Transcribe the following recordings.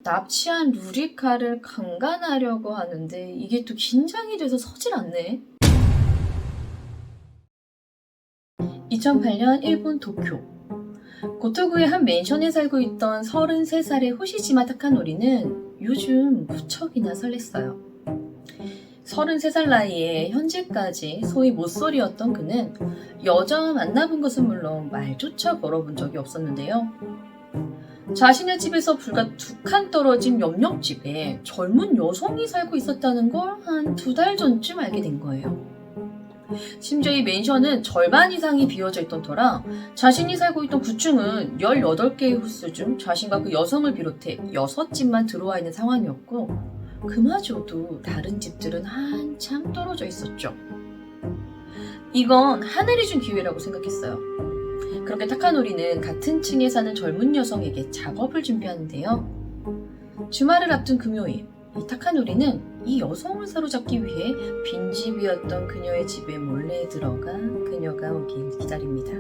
납치한 루리카를 강간하려고 하는데 이게 또 긴장이 돼서 서질 않네. 2008년 일본 도쿄. 고토구의 한 맨션에 살고 있던 33살의 호시지마 타카노리는 요즘 무척이나 설렜어요. 33살 나이에 현재까지 소위 모쏠이었던 그는 여자 만나본 것은 물론 말조차 걸어본 적이 없었는데요. 자신의 집에서 불과 2칸 떨어진 옆집에 젊은 여성이 살고 있었다는 걸 한 2달 전쯤 알게 된 거예요. 심지어 이 맨션은 절반 이상이 비어져 있던 터라 자신이 살고 있던 9층은 18개의 호수 중 자신과 그 여성을 비롯해 6집만 들어와 있는 상황이었고 그마저도 다른 집들은 한참 떨어져 있었죠. 이건 하늘이 준 기회라고 생각했어요. 그렇게 타카노리는 같은 층에 사는 젊은 여성에게 작업을 준비하는데요. 주말을 앞둔 금요일, 이 타카노리는 이 여성을 사로잡기 위해 빈집이었던 그녀의 집에 몰래 들어가 그녀가 오길 기다립니다.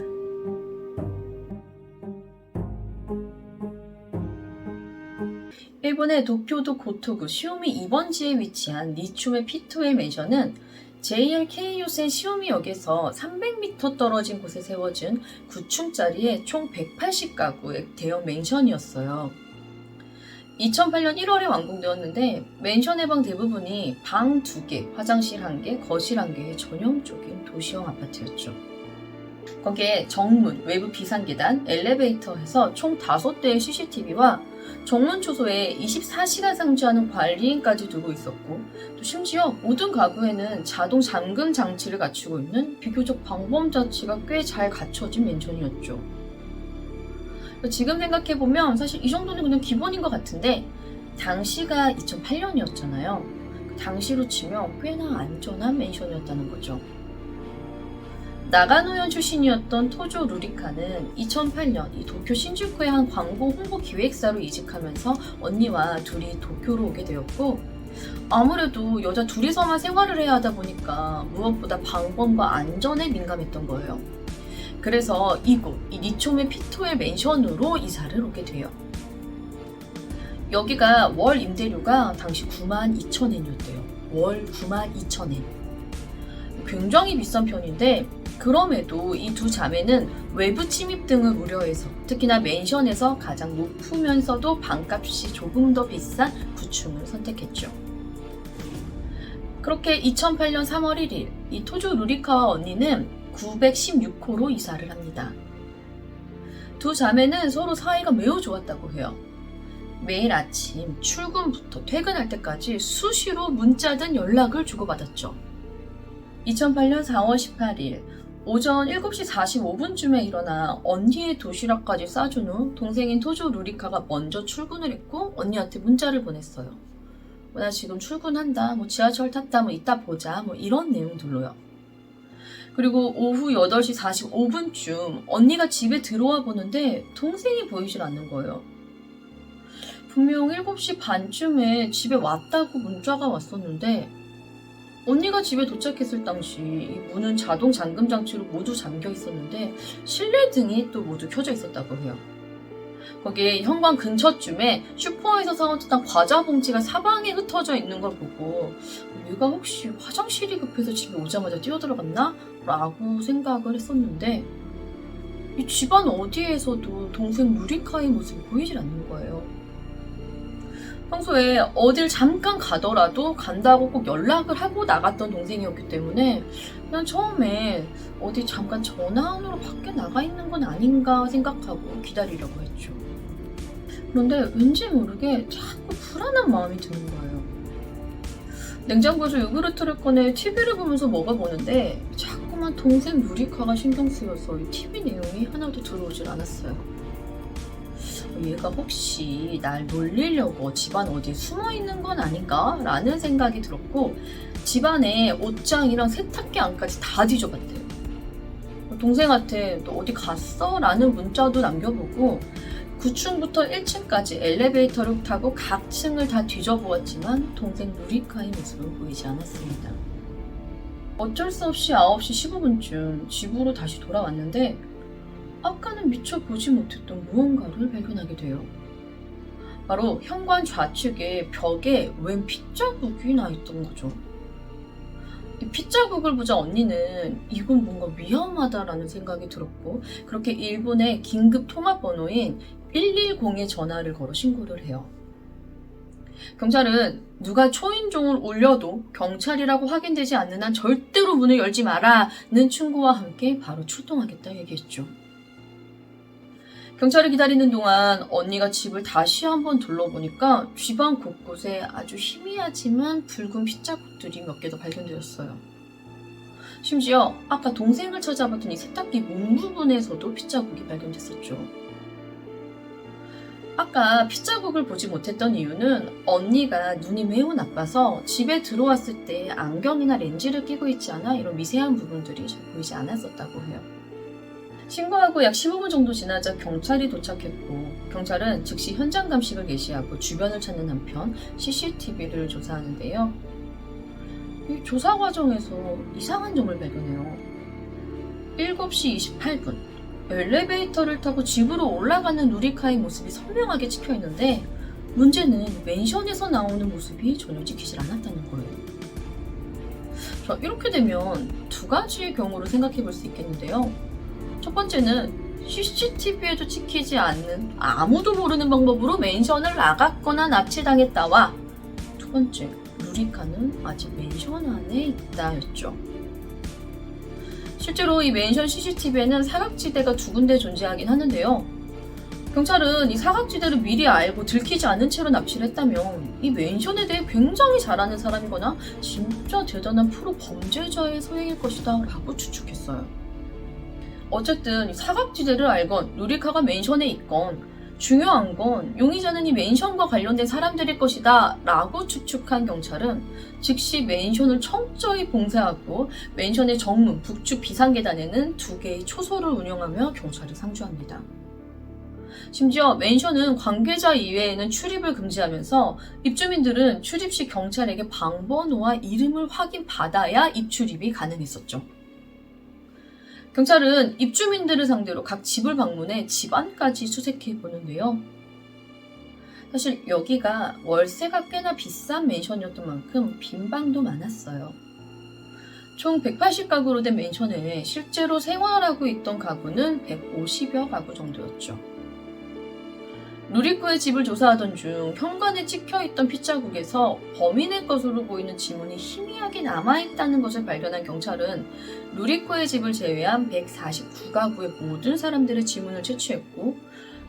일본의 도쿄도 고토구 시오미 2번지에 위치한 니초메 피토의 맨션은 JR K요센 시오미역에서 300m 떨어진 곳에 세워진 9층짜리의 총 180가구의 대형 맨션이었어요. 2008년 1월에 완공되었는데 맨션의 방 대부분이 방 2개, 화장실 1개, 거실 1개의 전형적인 도시형 아파트였죠. 거기에 정문, 외부 비상계단, 엘리베이터 해서 총 5대의 CCTV와 정문 초소에 24시간 상주하는 관리인까지 두고 있었고 또 심지어 모든 가구에는 자동 잠금 장치를 갖추고 있는 비교적 방범 자체가 꽤 잘 갖춰진 맨션이었죠. 지금 생각해보면 사실 이 정도는 그냥 기본인 것 같은데 당시가 2008년이었잖아요. 당시로 치면 꽤나 안전한 맨션이었다는 거죠. 나가노현 출신이었던 토조 루리카는 2008년 이 도쿄 신주쿠의 한 광고 홍보 기획사로 이직하면서 언니와 둘이 도쿄로 오게 되었고 아무래도 여자 둘이서만 생활을 해야 하다 보니까 무엇보다 방범과 안전에 민감했던 거예요. 그래서 이곳 이 니초메 피토의 맨션으로 이사를 오게 돼요. 여기가 월 임대료가 당시 92,000엔이었대요. 월 92,000엔. 굉장히 비싼 편인데 그럼에도 이 두 자매는 외부 침입 등을 우려해서 특히나 맨션에서 가장 높으면서도 방값이 조금 더 비싼 9층을 선택했죠. 그렇게 2008년 3월 1일 이 토조 루리카와 언니는 916호로 이사를 합니다. 두 자매는 서로 사이가 매우 좋았다고 해요. 매일 아침 출근부터 퇴근할 때까지 수시로 문자든 연락을 주고받았죠. 2008년 4월 18일 오전 7시 45분쯤에 일어나 언니의 도시락까지 싸준 후 동생인 토조 루리카가 먼저 출근을 했고 언니한테 문자를 보냈어요. 나 지금 출근한다, 지하철 탔다, 이따 보자, 이런 내용들로요. 그리고 오후 8시 45분쯤 언니가 집에 들어와 보는데 동생이 보이질 않는 거예요. 분명 7시 반쯤에 집에 왔다고 문자가 왔었는데 언니가 집에 도착했을 당시 이 문은 자동 잠금 장치로 모두 잠겨 있었는데 실내 등이 또 모두 켜져 있었다고 해요. 거기에 현관 근처쯤에 슈퍼에서 사온 듯한 과자 봉지가 사방에 흩어져 있는 걸 보고 얘가 혹시 화장실이 급해서 집에 오자마자 뛰어들어갔나? 라고 생각을 했었는데 이 집안 어디에서도 동생 루리카의 모습이 보이질 않는 거예요. 평소에 어딜 잠깐 가더라도 간다고 꼭 연락을 하고 나갔던 동생이었기 때문에 그냥 처음에 어디 잠깐 전화하느라 밖에 나가 있는 건 아닌가 생각하고 기다리려고 했죠. 그런데 왠지 모르게 자꾸 불안한 마음이 드는 거예요. 냉장고에서 요구르트를 꺼내 TV를 보면서 먹어보는데 자꾸만 동생 루리카가 신경 쓰여서 이 TV 내용이 하나도 들어오질 않았어요. 얘가 혹시 날 놀리려고 집안 어디에 숨어있는 건 아닌가? 라는 생각이 들었고 집안에 옷장이랑 세탁기 안까지 다 뒤져봤대요. 동생한테 너 어디 갔어? 라는 문자도 남겨보고 9층부터 1층까지 엘리베이터를 타고 각 층을 다 뒤져보았지만 동생 루리카의 모습은 보이지 않았습니다. 어쩔 수 없이 9시 15분쯤 집으로 다시 돌아왔는데 아까는 미처 보지 못했던 무언가를 발견하게 돼요. 바로 현관 좌측에 벽에 웬 핏자국이 나 있던 거죠. 이 핏자국을 보자 언니는 이건 뭔가 위험하다라는 생각이 들었고, 그렇게 일본의 긴급 통화번호인 110에 전화를 걸어 신고를 해요. 경찰은 누가 초인종을 울려도 경찰이라고 확인되지 않는 한 절대로 문을 열지 마라는 충고와 함께 바로 출동하겠다 얘기했죠. 경찰을 기다리는 동안 언니가 집을 다시 한번 둘러보니까 집안 곳곳에 아주 희미하지만 붉은 핏자국들이 몇 개 더 발견되었어요. 심지어 아까 동생을 찾아봤더니 세탁기 몸 부분에서도 핏자국이 발견됐었죠. 아까 핏자국을 보지 못했던 이유는 언니가 눈이 매우 나빠서 집에 들어왔을 때 안경이나 렌즈를 끼고 있지 않아 이런 미세한 부분들이 잘 보이지 않았었다고 해요. 신고하고 약 15분 정도 지나자 경찰이 도착했고, 경찰은 즉시 현장 감식을 개시하고 주변을 찾는 한편 CCTV를 조사하는데요. 이 조사 과정에서 이상한 점을 발견해요. 7시 28분 엘리베이터를 타고 집으로 올라가는 누리카의 모습이 선명하게 찍혀 있는데, 문제는 맨션에서 나오는 모습이 전혀 찍히질 않았다는 거예요. 자, 이렇게 되면 두 가지의 경우를 생각해 볼 수 있겠는데요. 첫 번째는 CCTV에도 찍히지 않는 아무도 모르는 방법으로 맨션을 나갔거나 납치당했다와, 두 번째, 누리카는 아직 맨션 안에 있다였죠. 실제로 이 맨션 CCTV에는 사각지대가 두 군데 존재하긴 하는데요. 경찰은 이 사각지대를 미리 알고 들키지 않은 채로 납치를 했다면 이 맨션에 대해 굉장히 잘 아는 사람이거나 진짜 대단한 프로 범죄자의 소행일 것이다 라고 추측했어요. 어쨌든 이 사각지대를 알건 누리카가 맨션에 있건 중요한 건 용의자는 이 맨션과 관련된 사람들일 것이다 라고 추측한 경찰은 즉시 맨션을 철저히 봉쇄하고 맨션의 정문 북측 비상계단에는 2개의 초소를 운영하며 경찰을 상주합니다. 심지어 맨션은 관계자 이외에는 출입을 금지하면서 입주민들은 출입 시 경찰에게 방번호와 이름을 확인받아야 입출입이 가능했었죠. 경찰은 입주민들을 상대로 각 집을 방문해 집안까지 수색해 보는데요. 사실 여기가 월세가 꽤나 비싼 맨션이었던 만큼 빈 방도 많았어요. 총 180가구로 된 맨션에 실제로 생활하고 있던 가구는 150여 가구 정도였죠. 누리코의 집을 조사하던 중 현관에 찍혀있던 핏자국에서 범인의 것으로 보이는 지문이 희미하게 남아있다는 것을 발견한 경찰은 누리코의 집을 제외한 149가구의 모든 사람들의 지문을 채취했고,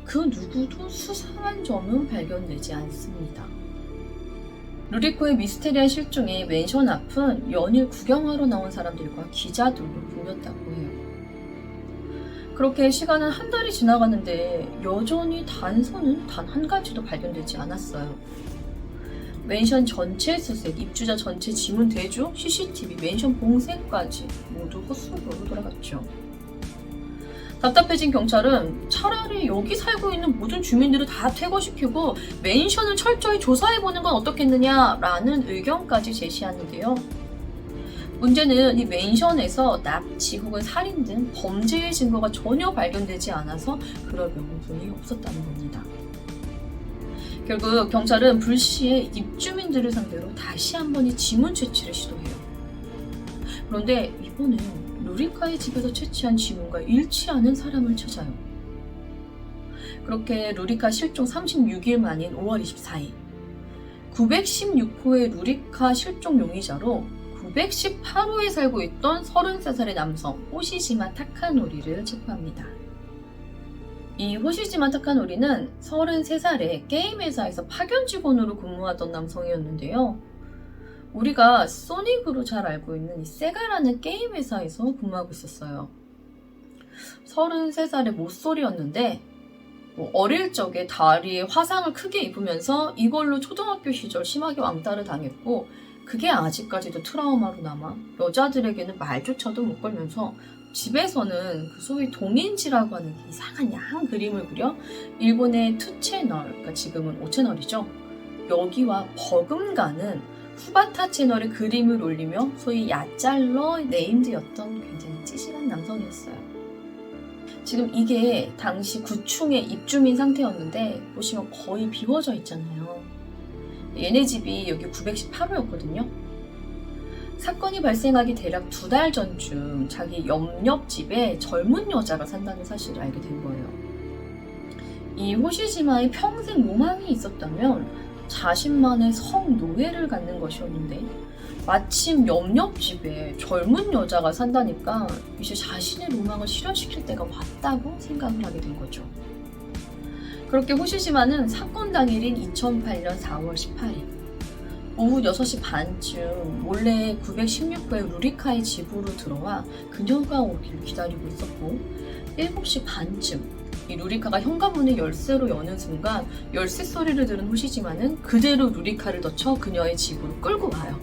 그 누구도 수상한 점은 발견되지 않습니다. 누리코의 미스테리한 실종에 맨션 앞은 연일 구경하러 나온 사람들과 기자들로 붐볐다고 해요. 그렇게 시간은 한 달이 지나가는데 여전히 단서는 단 한 가지도 발견되지 않았어요. 맨션 전체 수색, 입주자 전체 지문 대조, CCTV, 맨션 봉쇄까지 모두 헛수고로 돌아갔죠. 답답해진 경찰은 차라리 여기 살고 있는 모든 주민들을 다 퇴거시키고 맨션을 철저히 조사해보는 건 어떻겠느냐라는 의견까지 제시하는데요. 문제는 이 맨션에서 납치 혹은 살인 등 범죄의 증거가 전혀 발견되지 않아서 그럴 명분이 없었다는 겁니다. 결국 경찰은 불시에 입주민들을 상대로 다시 한번 이 지문 채취를 시도해요. 그런데 이번엔 누리카의 집에서 채취한 지문과 일치하는 사람을 찾아요. 그렇게 누리카 실종 36일 만인 5월 24일 916호의 누리카 실종 용의자로 918호에 살고 있던 33살의 남성 호시지마 타카노리를 체포합니다. 이 호시지마 타카노리는 33살에 게임 회사에서 파견 직원으로 근무하던 남성이었는데요. 우리가 소닉으로 잘 알고 있는 이 세가라는 게임 회사에서 근무하고 있었어요. 33살의 모쏠이었는데 어릴 적에 다리에 화상을 크게 입으면서 이걸로 초등학교 시절 심하게 왕따를 당했고, 그게 아직까지도 트라우마로 남아 여자들에게는 말조차도 못 걸면서 집에서는 그 소위 동인지라고 하는 이상한 야한 그림을 그려 일본의 2채널, 그러니까 지금은 5채널이죠. 여기와 버금가는 후바타 채널의 그림을 올리며 소위 야짤러 네임드였던 굉장히 찌질한 남성이었어요. 지금 이게 당시 구충의 입주민 상태였는데 보시면 거의 비워져 있잖아요. 얘네 집이 여기 918호였거든요. 사건이 발생하기 대략 2달 전쯤 자기 옆집에 젊은 여자가 산다는 사실을 알게 된 거예요. 이 호시지마의 평생 로망이 있었다면 자신만의 성노예를 갖는 것이었는데 마침 옆집에 젊은 여자가 산다니까 이제 자신의 로망을 실현시킬 때가 왔다고 생각을 하게 된 거죠. 그렇게 호시지마는 사건 당일인 2008년 4월 18일 오후 6시 반쯤 몰래 916호의 루리카의 집으로 들어와 그녀가 오기를 기다리고 있었고 7시 반쯤 이 루리카가 현관문을 열쇠로 여는 순간 열쇠 소리를 들은 호시지마는 그대로 루리카를 덧쳐 그녀의 집으로 끌고 와요.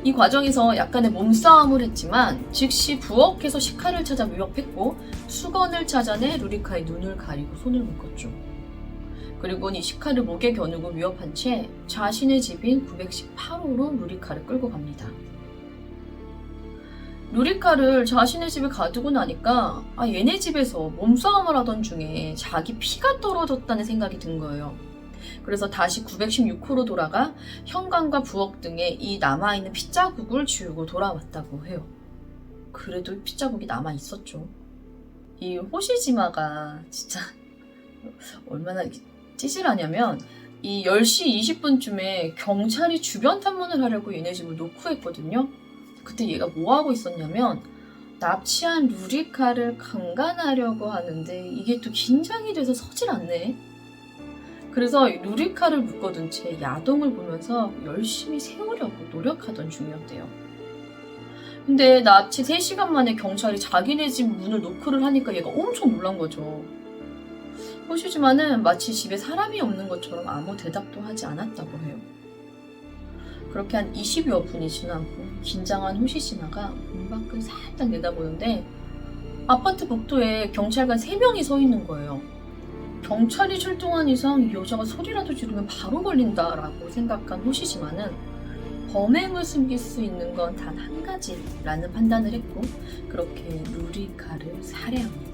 이 과정에서 약간의 몸싸움을 했지만 즉시 부엌에서 식칼을 찾아 위협했고 수건을 찾아내 루리카의 눈을 가리고 손을 묶었죠. 그리고 이 식칼을 목에 겨누고 위협한 채 자신의 집인 918호로 루리카를 끌고 갑니다. 루리카를 자신의 집에 가두고 나니까 얘네 집에서 몸싸움을 하던 중에 자기 피가 떨어졌다는 생각이 든 거예요. 그래서 다시 916호로 돌아가 현관과 부엌 등에 이 남아있는 핏자국을 지우고 돌아왔다고 해요. 그래도 핏자국이 남아있었죠. 이 호시지마가 진짜 얼마나 찌질하냐면 이 10시 20분쯤에 경찰이 주변 탐문을 하려고 얘네 집을 노크했거든요. 그때 얘가 뭐 하고 있었냐면 납치한 루리카를 강간하려고 하는데 이게 또 긴장이 돼서 서질 않네. 그래서 루리카를 묶어둔 채 야동을 보면서 열심히 세우려고 노력하던 중이었대요. 근데 납치 3시간 만에 경찰이 자기네 집 문을 노크를 하니까 얘가 엄청 놀란 거죠. 호시지마는 마치 집에 사람이 없는 것처럼 아무 대답도 하지 않았다고 해요. 그렇게 한 20여 분이 지나고 긴장한 호시지마가 문 밖을 살짝 내다보는데 아파트 복도에 경찰관 3명이 서 있는 거예요. 경찰이 출동한 이상 이 여자가 소리라도 지르면 바로 걸린다라고 생각한 호시지마는 범행을 숨길 수 있는 건 단 한 가지라는 판단을 했고 그렇게 루리카를 살해합니다.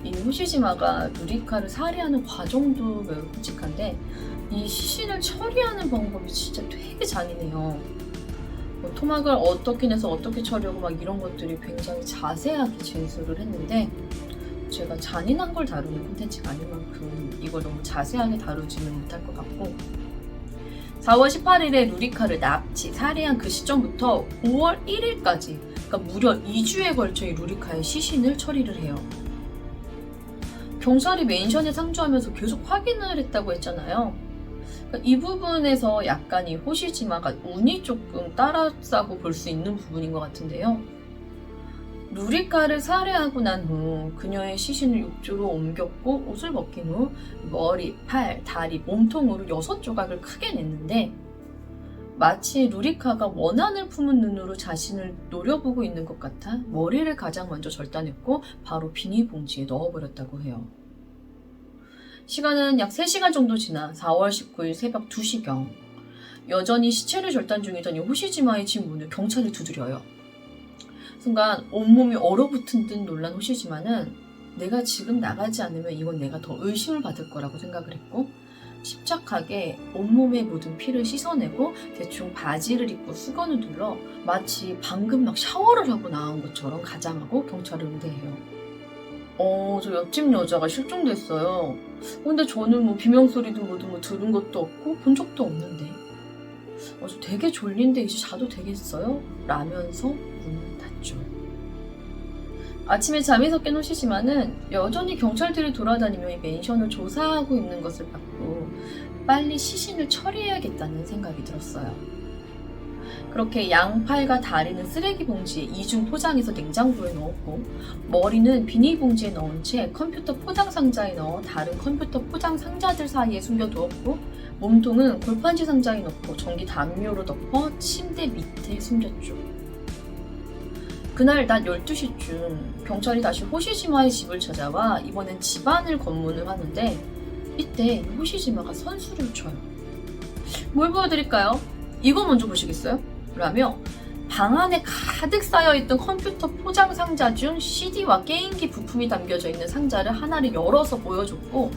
이 호시지마가 루리카를 살해하는 과정도 매우 끔찍한데 이 시신을 처리하는 방법이 진짜 되게 잔인해요. 토막을 어떻게 내서 어떻게 처리하고 막 이런 것들이 굉장히 자세하게 진술을 했는데 제가 잔인한 걸 다루는 콘텐츠가 아닌 만큼 이걸 너무 자세하게 다루지는 못할 것 같고 4월 18일에 루리카를 납치, 살해한 그 시점부터 5월 1일까지 그러니까 무려 2주에 걸쳐 이 루리카의 시신을 처리를 해요. 경찰이 맨션에 상주하면서 계속 확인을 했다고 했잖아요. 그러니까 이 부분에서 약간 이 호시지마가 운이 조금 따랐다고 볼 수 있는 부분인 것 같은데요. 루리카를 살해하고 난 후 그녀의 시신을 욕조로 옮겼고 옷을 벗긴 후 머리, 팔, 다리, 몸통으로 6조각을 크게 냈는데 마치 루리카가 원한을 품은 눈으로 자신을 노려보고 있는 것 같아 머리를 가장 먼저 절단했고 바로 비닐봉지에 넣어버렸다고 해요. 시간은 약 3시간 정도 지나 4월 19일 새벽 2시경 여전히 시체를 절단 중이던 이 호시지마의 집 문을 경찰이 두드려요. 순간 온몸이 얼어붙은 듯 놀란 호시지마는 내가 지금 나가지 않으면 이건 내가 더 의심을 받을 거라고 생각을 했고 침착하게 온몸에 묻은 피를 씻어내고 대충 바지를 입고 수건을 둘러 마치 방금 막 샤워를 하고 나온 것처럼 가장하고 경찰을 응대해요. 저 옆집 여자가 실종됐어요. 근데 저는 뭐 비명소리도 뭐도 들은 것도 없고 본 적도 없는데 저 되게 졸린데 이제 자도 되겠어요? 라면서 문을 닫죠. 아침에 잠에서 깬 호시지마는 여전히 경찰들이 돌아다니며 이 맨션을 조사하고 있는 것을 봤고 빨리 시신을 처리해야겠다는 생각이 들었어요. 그렇게 양팔과 다리는 쓰레기 봉지에 이중 포장해서 냉장고에 넣었고 머리는 비닐봉지에 넣은 채 컴퓨터 포장 상자에 넣어 다른 컴퓨터 포장 상자들 사이에 숨겨두었고 몸통은 골판지 상자에 넣고 전기 담요로 덮어 침대 밑에 숨겼죠. 그날 낮 12시쯤 경찰이 다시 호시지마의 집을 찾아와 이번엔 집안을 검문을 하는데 이때 호시지마가 선수를 쳐요. 뭘 보여드릴까요? 이거 먼저 보시겠어요? 라며 방 안에 가득 쌓여있던 컴퓨터 포장 상자 중 CD와 게임기 부품이 담겨져 있는 상자를 하나를 열어서 보여줬고,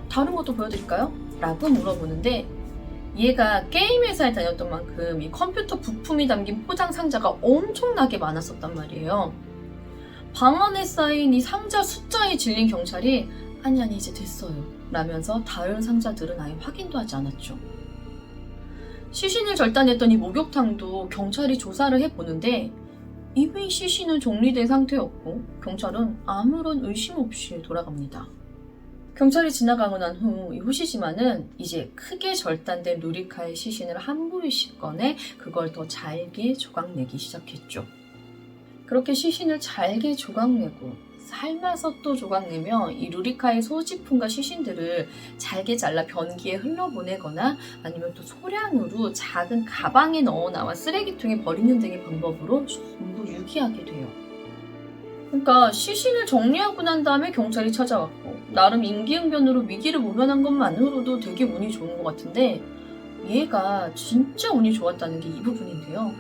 다른 것도 보여드릴까요? 라고 물어보는데, 얘가 게임 회사에 다녔던 만큼 이 컴퓨터 부품이 담긴 포장 상자가 엄청나게 많았었단 말이에요. 방 안에 쌓인 이 상자 숫자에 질린 경찰이 아니 이제 됐어요 라면서 다른 상자들은 아예 확인도 하지 않았죠. 시신을 절단했던 이 목욕탕도 경찰이 조사를 해보는데 이미 시신은 정리된 상태였고 경찰은 아무런 의심 없이 돌아갑니다. 경찰이 지나가고 난 후 이 호시지마는 이제 크게 절단된 루리카의 시신을 한 부위씩 꺼내 그걸 더 잘게 조각내기 시작했죠. 그렇게 시신을 잘게 조각내고 삶아서 또 조각내며 이 루리카의 소지품과 시신들을 잘게 잘라 변기에 흘러보내거나 아니면 또 소량으로 작은 가방에 넣어놔와 쓰레기통에 버리는 등의 방법으로 전부 유기하게 돼요. 그러니까 시신을 정리하고 난 다음에 경찰이 찾아왔고 나름 임기응변으로 위기를 모면한 것만으로도 되게 운이 좋은 것 같은데 얘가 진짜 운이 좋았다는 게 이 부분인데요.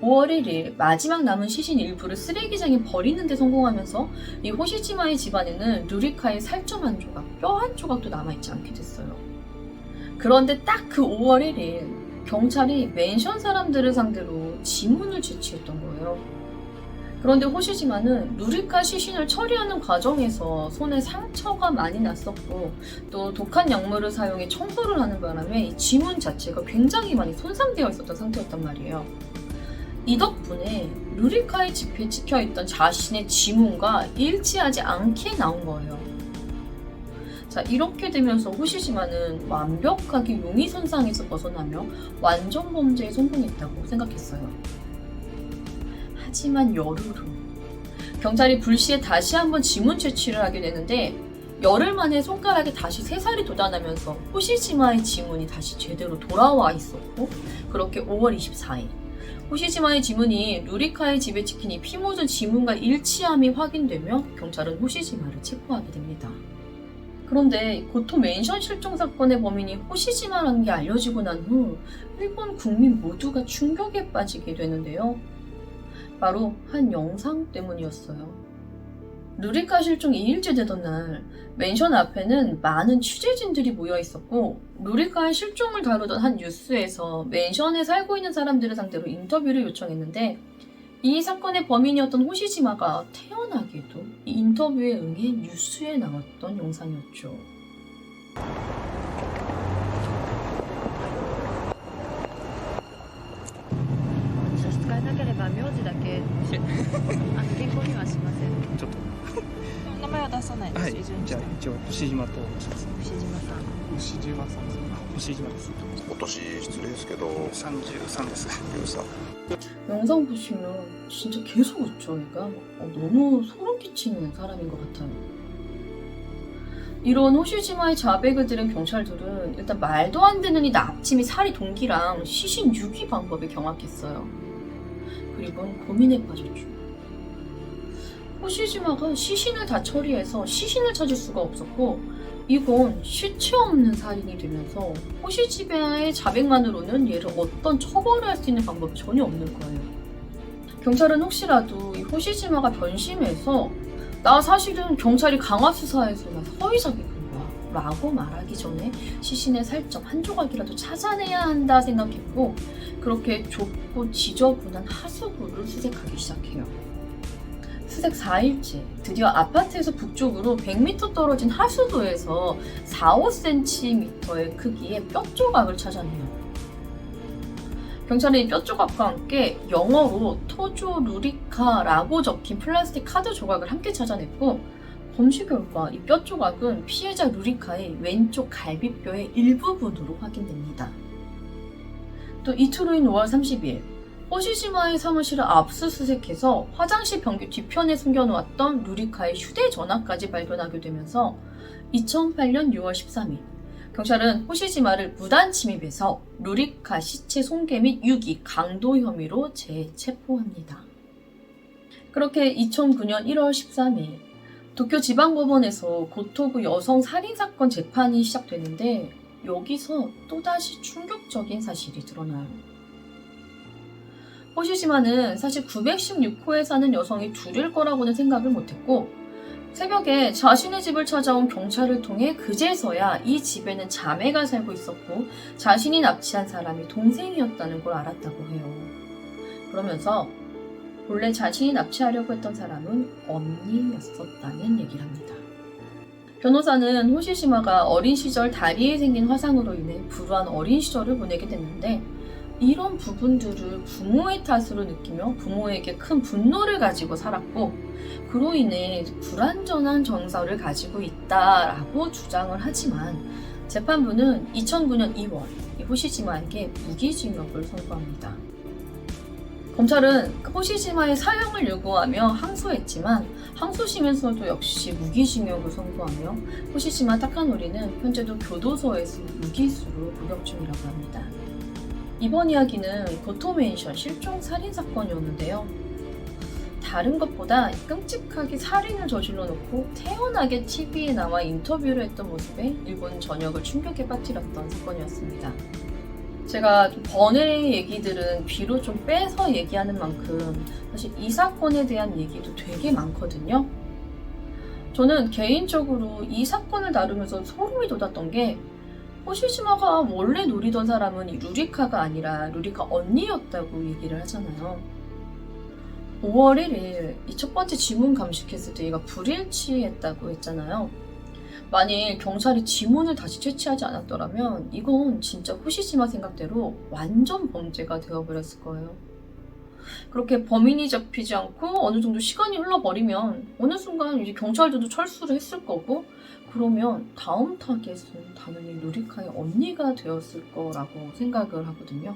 5월 1일 마지막 남은 시신 일부를 쓰레기장에 버리는 데 성공하면서 이 호시지마의 집안에는 루리카의 살점 한 조각, 뼈 한 조각도 남아있지 않게 됐어요. 그런데 딱 그 5월 1일 경찰이 맨션 사람들을 상대로 지문을 채취했던 거예요. 그런데 호시지마는 루리카 시신을 처리하는 과정에서 손에 상처가 많이 났었고 또 독한 약물을 사용해 청소를 하는 바람에 이 지문 자체가 굉장히 많이 손상되어 있었던 상태였단 말이에요. 이 덕분에 루리카의 집에 찍혀있던 자신의 지문과 일치하지 않게 나온 거예요. 자, 이렇게 되면서 호시지마는 완벽하게 용의 선상에서 벗어나며 완전 범죄에 성공했다고 생각했어요. 하지만 열흘 후 경찰이 불시에 다시 한번 지문 채취를 하게 되는데 열흘 만에 손가락에 다시 새살이 돋아나면서 호시지마의 지문이 다시 제대로 돌아와 있었고 그렇게 5월 24일 호시지마의 지문이 루리카의 집에 찍힌 이 피 묻은 지문과 일치함이 확인되며 경찰은 호시지마를 체포하게 됩니다. 그런데 고토 맨션 실종 사건의 범인이 호시지마라는 게 알려지고 난 후 일본 국민 모두가 충격에 빠지게 되는데요. 바로 한 영상 때문이었어요. 루리카 실종 2일째 되던 날 맨션 앞에는 많은 취재진들이 모여 있었고 루리카의 실종을 다루던 한 뉴스에서 맨션에 살고 있는 사람들을 상대로 인터뷰를 요청했는데 이 사건의 범인이었던 호시지마가 태연하게도 이 인터뷰에 응해 뉴스에 나왔던 영상이었죠. 使えなければ名字だけ原稿にはしません。ちょっと名前は出さないです。はい、じゃあ一応星島と申します。牛島さん。星島さん、星島です。お年失礼ですけど33です。 13 영상 보시면 진짜 계속 웃죠. 얘가 너무 소름 끼치는 사람인 것 같아요. 이런 호시지마의 자백을 들은 경찰들은 일단 말도 안 되는 이 납치 및 살해 동기랑 시신 유기 방법에 경악했어요. 그리고는 고민에 빠졌죠. 호시지마가 시신을 다 처리해서 시신을 찾을 수가 없었고 이건 시체 없는 살인이 되면서 호시지마의 자백만으로는 얘를 어떤 처벌을 할 수 있는 방법이 전혀 없는 거예요. 경찰은 혹시라도 이 호시지마가 변심해서 나 사실은 경찰이 강압 수사해서 나 허위자백한 거야 라고 말하기 전에 시신의 살점 한 조각이라도 찾아내야 한다 생각했고 그렇게 좁고 지저분한 하수구를 수색하기 시작해요. 수색 4일째 드디어 아파트에서 북쪽으로 100m 떨어진 하수도에서 4-5cm의 크기의 뼈 조각을 찾아내요. 경찰은 이 뼈 조각과 함께 영어로 토조 루리카라고 적힌 플라스틱 카드 조각을 함께 찾아냈고 검시 결과 이 뼈 조각은 피해자 루리카의 왼쪽 갈비뼈의 일부분으로 확인됩니다. 또 이틀 후인 5월 30일 호시지마의 사무실을 압수수색해서 화장실 변기 뒤편에 숨겨놓았던 루리카의 휴대전화까지 발견하게 되면서 2008년 6월 13일 경찰은 호시지마를 무단 침입해서 루리카 시체 손괴 및 유기, 강도 혐의로 재체포합니다. 그렇게 2009년 1월 13일 도쿄지방법원에서 고토부 여성 살인사건 재판이 시작되는데 여기서 또다시 충격적인 사실이 드러나요. 호시시마는 사실 916호에 사는 여성이 둘일 거라고는 생각을 못했고 새벽에 자신의 집을 찾아온 경찰을 통해 그제서야 이 집에는 자매가 살고 있었고 자신이 납치한 사람이 동생이었다는 걸 알았다고 해요. 그러면서 본래 자신이 납치하려고 했던 사람은 언니였었다는 얘기를 합니다. 변호사는 호시시마가 어린 시절 다리에 생긴 화상으로 인해 불우한 어린 시절을 보내게 됐는데 이런 부분들을 부모의 탓으로 느끼며 부모에게 큰 분노를 가지고 살았고 그로 인해 불완전한 정서를 가지고 있다라고 주장을 하지만 재판부는 2009년 2월 호시시마에게 무기징역을 선고합니다. 검찰은 호시시마의 사형을 요구하며 항소했지만 항소심에서도 역시 무기징역을 선고하며 호시시마 타카노리는 현재도 교도소에서 무기수로 복역 중이라고 합니다. 이번 이야기는 고토맨션 실종 살인 사건이었는데요. 다른 것보다 끔찍하게 살인을 저질러 놓고 태연하게 TV에 나와 인터뷰를 했던 모습에 일본 전역을 충격에 빠뜨렸던 사건이었습니다. 제가 번외의 얘기들은 뒤로 좀 빼서 얘기하는 만큼 사실 이 사건에 대한 얘기도 되게 많거든요. 저는 개인적으로 이 사건을 다루면서 소름이 돋았던 게 호시시마가 원래 노리던 사람은 이 루리카가 아니라 루리카 언니였다고 얘기를 하잖아요. 5월 1일 이 첫 번째 지문 감식했을 때 얘가 불일치했다고 했잖아요. 만일 경찰이 지문을 다시 채취하지 않았더라면 이건 진짜 호시시마 생각대로 완전 범죄가 되어버렸을 거예요. 그렇게 범인이 잡히지 않고 어느 정도 시간이 흘러버리면 어느 순간 이제 경찰들도 철수를 했을 거고 그러면 다음 타겟은 당연히 루리카의 언니가 되었을 거라고 생각을 하거든요.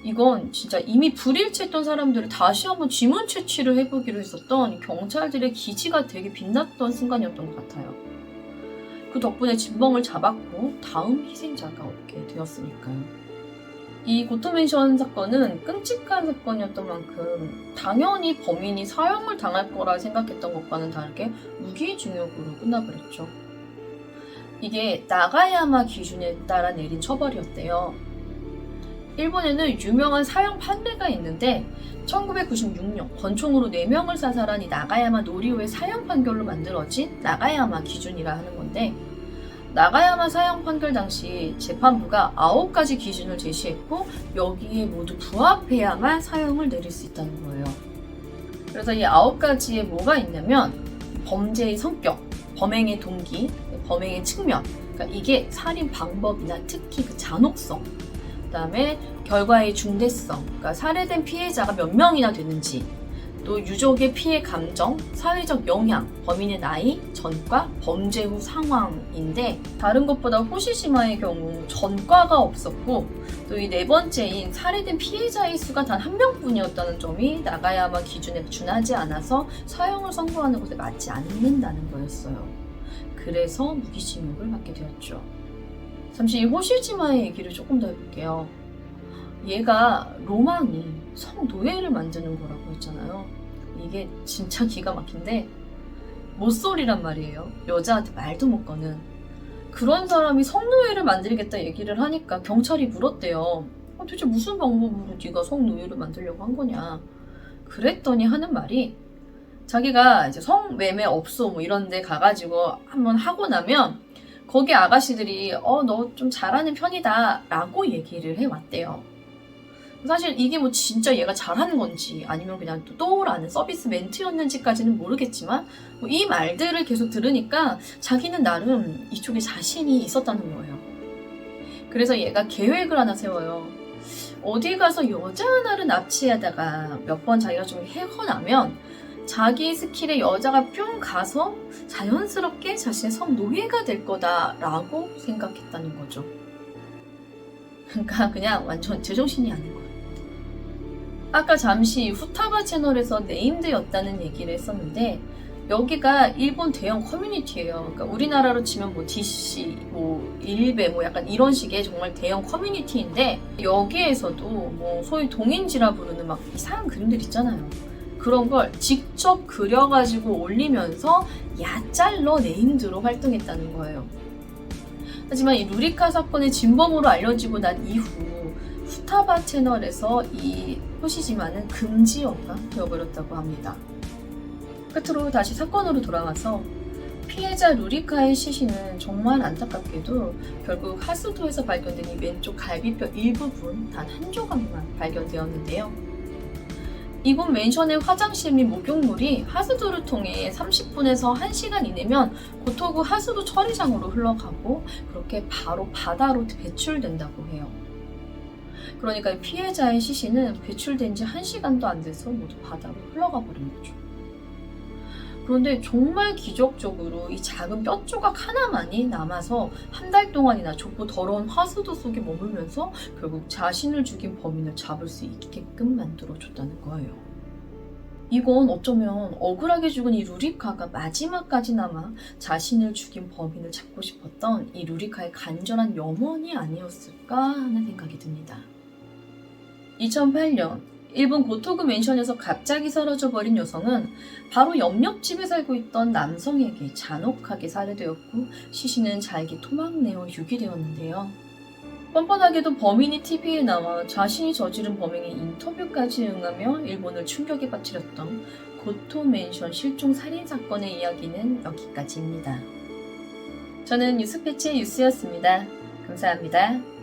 이건 진짜 이미 불일치했던 사람들을 다시 한번 지문 채취를 해보기로 했었던 경찰들의 기지가 되게 빛났던 순간이었던 것 같아요. 그 덕분에 진범을 잡았고 다음 희생자가 없게 되었으니까요. 이 고토맨션 사건은 끔찍한 사건이었던 만큼 당연히 범인이 사형을 당할 거라 생각했던 것과는 다르게 무기징역으로 끝나버렸죠. 이게 나가야마 기준에 따라 내린 처벌이었대요. 일본에는 유명한 사형 판례가 있는데 1996년 권총으로 4명을 사살한 이 나가야마 노리오의 사형 판결로 만들어진 나가야마 기준이라 하는 건데 나가야마 사형 판결 당시 재판부가 9가지 기준을 제시했고 여기에 모두 부합해야만 사형을 내릴 수 있다는 거예요. 그래서 이 9가지에 뭐가 있냐면 범죄의 성격, 범행의 동기, 범행의 측면 그러니까 이게 살인 방법이나 특히 그 잔혹성 그 다음에 결과의 중대성 그러니까 살해된 피해자가 몇 명이나 되는지 또 유족의 피해 감정, 사회적 영향, 범인의 나이, 전과, 범죄 후 상황인데 다른 것보다 호시시마의 경우 전과가 없었고 또 이 4번째인 살해된 피해자의 수가 단 1명뿐이었다는 점이 나가야마 기준에 준하지 않아서 사형을 선고하는 것에 맞지 않는다는 거였어요. 그래서 무기징역을 받게 되었죠. 잠시 이 호시시마의 얘기를 조금 더 해볼게요. 얘가 로망이 성노예를 만드는 거라고 했잖아요. 이게 진짜 기가 막힌데 모쏠이란 말이에요. 여자한테 말도 못 거는 그런 사람이 성노예를 만들겠다 얘기를 하니까 경찰이 물었대요. 도대체 무슨 방법으로 네가 성노예를 만들려고 한 거냐. 그랬더니 하는 말이 자기가 이제 성매매 업소 뭐 이런 데 가가지고 한번 하고 나면 거기 아가씨들이 너 좀 잘하는 편이다 라고 얘기를 해왔대요. 사실 이게 뭐 진짜 얘가 잘하는 건지 아니면 그냥 또 떠오라는 서비스 멘트였는지까지는 모르겠지만 뭐 이 말들을 계속 들으니까 자기는 나름 이쪽에 자신이 있었다는 거예요. 그래서 얘가 계획을 하나 세워요. 어디 가서 여자 하나를 납치하다가 몇 번 자기가 좀 해커나면 자기 스킬에 여자가 뿅 가서 자연스럽게 자신의 성노예가 될 거다라고 생각했다는 거죠. 그러니까 그냥 완전 제정신이 아닌 거예요. 아까 잠시 후타바 채널에서 네임드였다는 얘기를 했었는데 여기가 일본 대형 커뮤니티예요. 그러니까 우리나라로 치면 뭐 DC, 뭐 일베 뭐 약간 이런 식의 정말 대형 커뮤니티인데 여기에서도 뭐 소위 동인지라 부르는 막 이상한 그림들 있잖아요. 그런 걸 직접 그려가지고 올리면서 야짤러 네임드로 활동했다는 거예요. 하지만 이 루리카 사건의 진범으로 알려지고 난 이후 푸타바 채널에서 이 호시지마는 금지어가 되어버렸다고 합니다. 끝으로 다시 사건으로 돌아와서 피해자 루리카의 시신은 정말 안타깝게도 결국 하수도에서 발견된 이 왼쪽 갈비뼈 일부분 단 한 조각만 발견되었는데요. 이곳 맨션의 화장실 및 목욕물이 하수도를 통해 30분에서 1시간 이내면 고토구 하수도 처리장으로 흘러가고 그렇게 바로 바다로 배출된다고 해요. 그러니까 피해자의 시신은 배출된 지 1시간도 안 돼서 모두 바다로 흘러가 버린 거죠. 그런데 정말 기적적으로 이 작은 뼈 조각 하나만이 남아서 한 달 동안이나 좁고 더러운 하수도 속에 머물면서 결국 자신을 죽인 범인을 잡을 수 있게끔 만들어줬다는 거예요. 이건 어쩌면 억울하게 죽은 이 루리카가 마지막까지나마 자신을 죽인 범인을 잡고 싶었던 이 루리카의 간절한 염원이 아니었을까 하는 생각이 듭니다. 2008년 일본 고토구 맨션에서 갑자기 사라져버린 여성은 바로 옆집에 살고 있던 남성에게 잔혹하게 살해되었고 시신은 잘게 토막내어 유기되었는데요. 뻔뻔하게도 범인이 TV에 나와 자신이 저지른 범행에 인터뷰까지 응하며 일본을 충격에 빠뜨렸던 고토 맨션 실종 살인 사건의 이야기는 여기까지입니다. 저는 뉴스패치의 유스였습니다. 감사합니다.